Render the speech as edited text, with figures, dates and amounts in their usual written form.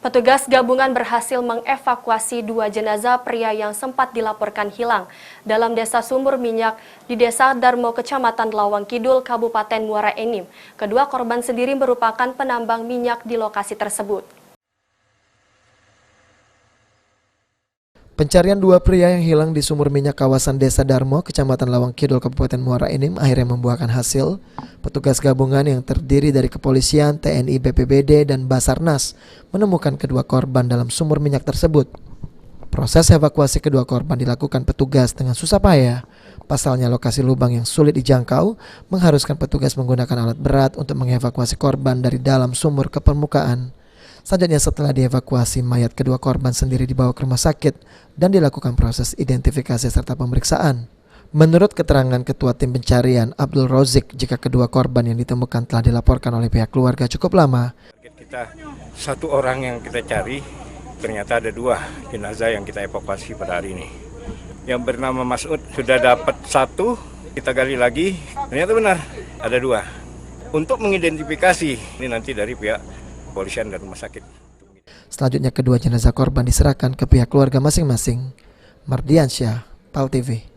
Petugas gabungan berhasil mengevakuasi 2 jenazah pria yang sempat dilaporkan hilang dalam desa sumur minyak di Desa Darmo, Kecamatan Lawang Kidul, Kabupaten Muara Enim. Kedua korban sendiri merupakan penambang minyak di lokasi tersebut. Pencarian 2 pria yang hilang di sumur minyak kawasan Desa Darmo, Kecamatan Lawang Kidul, Kabupaten Muara Enim akhirnya membuahkan hasil. Petugas gabungan yang terdiri dari kepolisian, TNI, BPBD, dan Basarnas menemukan kedua korban dalam sumur minyak tersebut. Proses evakuasi kedua korban dilakukan petugas dengan susah payah. Pasalnya lokasi lubang yang sulit dijangkau mengharuskan petugas menggunakan alat berat untuk mengevakuasi korban dari dalam sumur ke permukaan. Selanjutnya setelah dievakuasi, mayat kedua korban sendiri dibawa ke rumah sakit dan dilakukan proses identifikasi serta pemeriksaan. Menurut keterangan Ketua Tim Pencarian Abdul Rozik, jika kedua korban yang ditemukan telah dilaporkan oleh pihak keluarga cukup lama. Kita 1 orang yang kita cari, ternyata ada 2 jenazah yang kita evakuasi pada hari ini. Yang bernama Mas'ud sudah dapat 1, kita gali lagi, ternyata benar ada 2. Untuk mengidentifikasi ini nanti dari pihak kepolisian dan rumah sakit. Selanjutnya kedua jenazah korban diserahkan ke pihak keluarga masing-masing. Mardiansyah, PAL TV.